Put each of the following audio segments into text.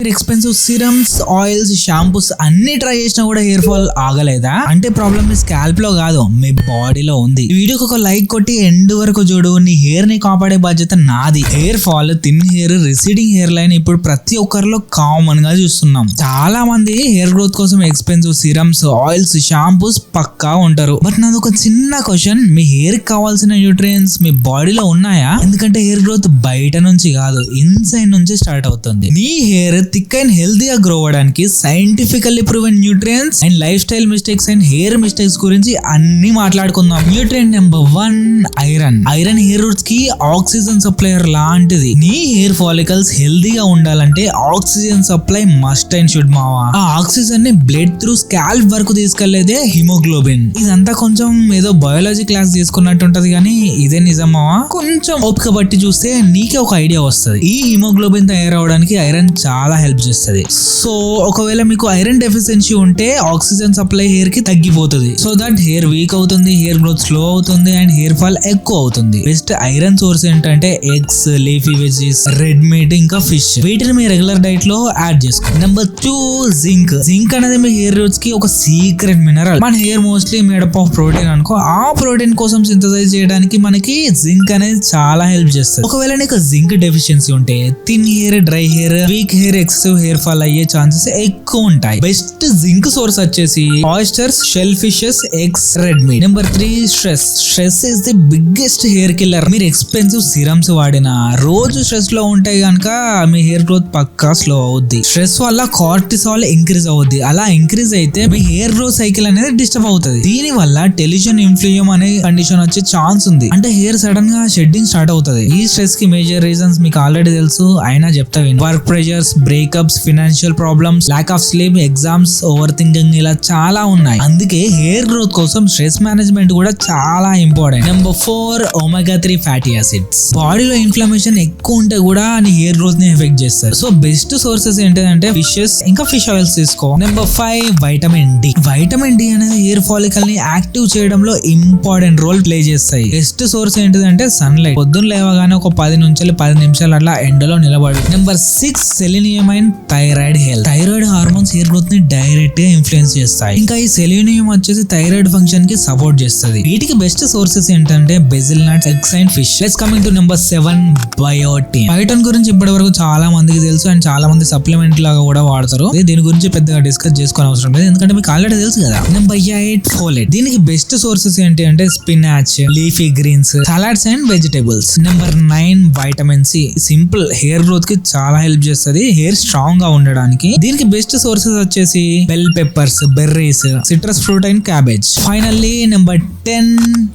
Expensive serums, oils, shampoos అన్ని try చేసినా కూడా హెయిర్ ఫాల్ ఆగలేదా అంటే ప్రాబ్లమ్ మీ స్కాల్ప్ లో కాదు, మీ బాడీలో ఉంది. ఈ వీడియోకి ఒక లైక్ కొట్టి ఎండ్ వరకు చూడు. నీ హెయిర్ ని కాపాడే బాధ్యత నాది. Hair fall, thin hair, receding hair line ఇప్పుడు ప్రతి ఒక్కరిలో కామన్ గా చూస్తున్నాం. చాలా మంది హెయిర్ గ్రోత్ కోసం ఎక్స్పెన్సివ్ సిరమ్స్, ఆయిల్స్, షాంపూస్ పక్కా ఉంటారు. బట్ నాది ఒక చిన్న క్వశ్చన్, మీ హెయిర్ కావాల్సిన న్యూట్రియంట్స్ మీ బాడీలో ఉన్నాయా? ఎందుకంటే హెయిర్ గ్రోత్ బయట నుంచి కాదు, ఇన్సైడ్ నుంచి స్టార్ట్ అవుతుంది. నీ హెయిర్ థిక్ అండ్ హెల్తీగా గ్రో అవడానికి scientifically proven nutrients and life style mistakes and hair mistakes గురించి అన్ని మాట్లాడుకుందాం. Nutrient number 1, iron. Iron hair roots కి ఆక్సిజన్ సప్లైయర్ లాంటిది. నీ హెయిర్ ఫాలికల్స్ హెల్తీగా ఉండాలంటే oxygen supply must and should మావా. ఆ ఆక్సిజన్ ని బ్లడ్ త్రూ స్కాల్ప్ వరకు తీసుకెళ్లేదే హిమోగ్లోబిన్. ఇదంతా కొంచెం ఏదో బయాలజీ క్లాస్ తీసుకున్నట్టు ఉంటది కానీ ఇదే నిజం మావా. కొంచెం ఓపిక బట్టి చూస్తే నీకే ఒక ఐడియా వస్తుంది. ఈ హిమోగ్లోబిన్ తయారవడానికి ఐరన్ చాలా హెల్ప్ చేస్తుంది. సో ఒకవేళ మీకు ఐరన్ డెఫిషియన్సీ ఉంటే ఆక్సిజన్ సప్లై హెయిర్ కి తగ్గిపోతుంది. సో దట్ హెయిర్ వీక్ అవుతుంది, హెయిర్ గ్రోత్ స్లో అవుతుంది అండ్ హెయిర్ ఫాల్ ఎక్కువ అవుతుంది. బెస్ట్ ఐరన్ సోర్స్ ఏంటంటే eggs, leafy veggies, red meat, ఇంకా ఫిష్. వీటిని మీ రెగ్యులర్ డైట్ లో యాడ్ చేసుకోండి. Number 2, zinc. జింక్ అనేది మీ హెయిర్ రూట్స్ కి ఒక సీక్రెట్ మినరల్. మన hair mostly made up of protein అనుకో. ఆ ప్రోటీన్ కోసం సింథసైజ్ చేయడానికి మనకి జింక్ అనేది చాలా హెల్ప్ చేస్తుంది. ఒకవేళ నీకు జింక్ డెఫిషియన్సీ ఉంటే thin hair, dry hair, weak hair, excessive hair fall అయ్యే ఛాన్సెస్ ఎక్కువ ఉంటాయి. బెస్ట్ జింక్ సోర్స్ వచ్చేసి oysters, shell fishes, eggs, red meat. Number 3, stress. Stress is the biggest hair killer. మీరు ఎక్స్పెన్సివ్ సిరమ్స్ వాడినా రోజు stress లో ఉంటే గనక మీ హెయిర్ గ్రోత్ పక్కా స్లో అవుద్ది. స్ట్రెస్ వల్ల కార్టిసాల్ ఇంక్రీజ్ అవుద్ది. అలా ఇంక్రీజ్ అయితే మీ హెయిర్ గ్రోత్ సైకిల్ అనేది డిస్టర్బ్ అవుతుంది. దీని వల్ల టెలిషన్ ఇన్ఫ్లూయం అనే కండిషన్ వచ్చే ఛాన్స్ ఉంది. అంటే హెయిర్ సడన్ గా షెడ్డింగ్ స్టార్ట్ అవుతుంది. ఈ స్ట్రెస్ కి మేజర్ రీజన్స్ మీకు ఆల్రెడీ తెలుసు, అయినా చెప్తా విను. Work pressures, breakups, financial problems, lack of sleep, exams, over thinking, ఇలా చాలా ఉన్నాయి. అందుకే హెయిర్ గ్రోత్ కోసం స్ట్రెస్ మేనేజ్మెంట్ కూడా చాలా important. Number 4, omega 3 fatty acids. బాడీలో ఇన్ఫ్లమేషన్ ఎక్కువ ఉంటే కూడా నీ హెయిర్ గ్రోత్ ని ఎఫెక్ట్ చేస్తారు. సో బెస్ట్ సోర్సెస్ ఏంటంటే ఫిషెస్, ఇంకా ఫిష్ ఆయిల్స్ తీసుకో. Number 5, vitamin D. Vitamin D అనేది హెయిర్ ఫాలికల్ ని యాక్టివ్ చేయడంలో ఇంపార్టెంట్ రోల్ ప్లే చేస్తాయి. బెస్ట్ సోర్స్ ఏంటిదంటే సన్లైట్. పొద్దున్న లేవగానే ఒక 10 నుంచి 10 నిమిషాలు అట్లా ఎండలో నిలబడి. Number 6, selenium and thyroid health. Thyroid hormones hair growth ని డైరెక్ట్ గా ఇన్ఫ్లుయెన్స్ చేస్తాయి. ఇంకా ఈ సెలీనియం వచ్చేసి థైరాయిడ్ ఫంక్షన్ కి సపోర్ట్ చేస్తుంది. వీటికి బెస్ట్ సోర్సెస్ ఏంటంటే Brazil nuts, eggs and fish. Let's coming to number 7, biotin. Biotin గురించి ఇప్పటి వరకు చాలా మందికి తెలుసు అండ్ చాలా మంది సప్లిమెంట్ లాగా కూడా వాడతారు. దీని గురించి పెద్దగా డిస్కస్ చేసుకోని అవసరం లేదు, ఎందుకంటే మీకు ఆల్రెడీ తెలుసు కదా. Number 8, folate. దీనికి బెస్ట్ సోర్సెస్ ఏంటి అంటే spinach, leafy greens, salads and vegetables. Number 9, vitamin C. Simple, hair growth కి చాలా హెల్ప్ చేస్తుంది, హెయిర్ స్ట్రాంగ్ గా ఉండడానికి. దీనికి బెస్ట్ సోర్సెస్ వచ్చేసి bell peppers, berries, citrus fruit and cabbage. Finally number 10,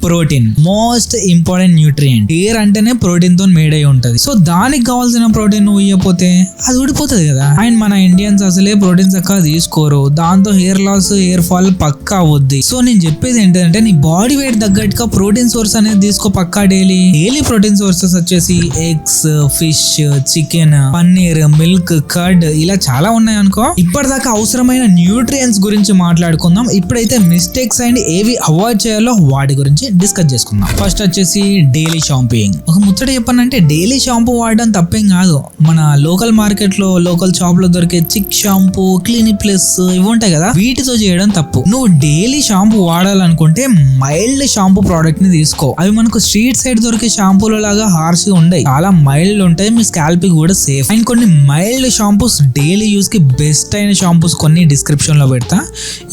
protein. Most important nutrient. Hair అంటేనే protein తో made అయి ఉంటది. సో దానికి కావాల్సిన ప్రోటీన్ నువ్వు ఇవ్వకపోతే అది ఊడిపోతుంది కదా. అండ్ మన ఇండియన్స్ అసలే ప్రోటీన్ చక్కగా తీసుకోరు, దాంతో హెయిర్ లాస్, హెయిర్ ఫాల్ పక్కా అవుద్ది. సో నేను చెప్పేది ఏంటంటే నీ బాడీ వెయిట్ తగ్గట్టుగా ప్రోటీన్ సోర్స్ అనేది తీసుకో పక్కా. డైలీ ప్రోటీన్ సోర్సెస్ వచ్చేసి eggs, fish, chicken, paneer, milk, curd, ఇలా చాలా ఉన్నాయి అనుకో. ఇప్పటిదాకా అవసరమైన న్యూట్రియంట్స్ గురించి మాట్లాడుకుందాం. ఇప్పుడైతే మిస్టేక్స్ అండ్ ఏవి అవాయిడ్ చేయాలో వాటి గురించి డిస్కస్ చేసుకుందాం. ఫస్ట్ వచ్చేసి డైలీ షాంపూయింగ్. ఒక ముచ్చట చెప్పానంటే డైలీ షాంపూ వాడడం తప్పేం కాదు. మన లోకల్ మార్కెట్ లో, లోకల్ షాప్ లో దొరికే చిక్ షాంపూ, క్లినిక్ ప్లస్ ఇవి ఉంటాయి కదా, వీటితో చేయడం తప్పు. నువ్వు డైలీ షాంపూ వాడాలనుకుంటే మైల్డ్ షాంపూ ప్రోడక్ట్ ని తీసుకో. అవి మనకు స్ట్రీట్ సైడ్ దొరికే షాంపూల లాగా హార్ష్ గా ఉండయి, చాలా మైల్డ్ ఉంటాయి, మీ స్కాల్ప్ కూడా సేఫ్. అండ్ కొన్ని మైల్డ్ షాంపూస్ డైలీ యూస్ కి బెస్ట్ అయిన షాంపూస్ కొన్ని డిస్క్రిప్షన్ లో పెడతా,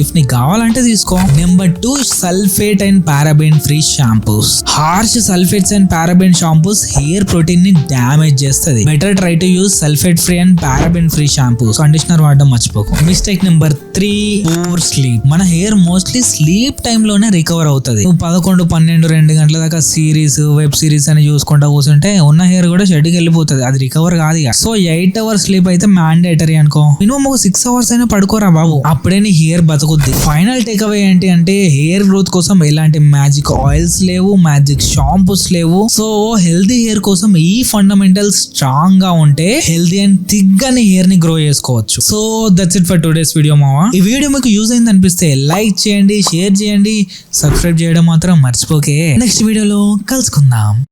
ఇఫ్ నీకు కావాలంటే తీసుకో. Number 2, sulphate and paraben free shampoos. Harsh sulphates and paraben shampoos hair protein ని డ్యామేజ్ చేస్తుంది. Better try to use sulphate free and paraben free shampoos. Conditioner వాడడం మర్చిపోకు. Mistake number 3, poor sleep. మన హెయిర్ మోస్ట్లీ స్లీప్ టైమ్ లోనే recover అవుతుంది. నువ్వు 11, 12, 2 గంటల దాకా సిరీస్, వెబ్ సిరీస్ అని చూసుకుంటా కూర్చుంటే ఉన్న హెయిర్ కూడా షెడ్కి వెళ్ళిపోతుంది, అది రికవర్ కాదు. సో 8 hours స్లీప్ అయితే మ్యాండేటరీ అనుకో. మినిమం ఒక 6 hours అయినా పడుకోరా బాబు, అప్పుడే నీ హెయిర్ బతుకుద్ది. ఫైనల్ టేక్ అవే ఏంటి అంటే హెయిర్ గ్రోత్ కోసం ఎలాంటి మ్యాజిక్ ఆయిల్స్ లేవు, మ్యాజిక్ షాంపూస్ లేవు. సో హెల్తీ హెయిర్ కోసం ఈ ఫండమెంటల్స్ స్ట్రాంగ్ గా ఉంటే హెల్తీ అండ్ థిక్ గా హెయిర్ ని గ్రో చేసుకోవచ్చు. So that's it for today's video మావా. ఈ వీడియో మీకు యూజ్ అయింది అనిపిస్తే లైక్ చేయండి, షేర్ చేయండి, సబ్స్క్రైబ్ చేయడం మాత్రం మర్చిపోకే. నెక్స్ట్ వీడియోలో కలుసుకుందాం.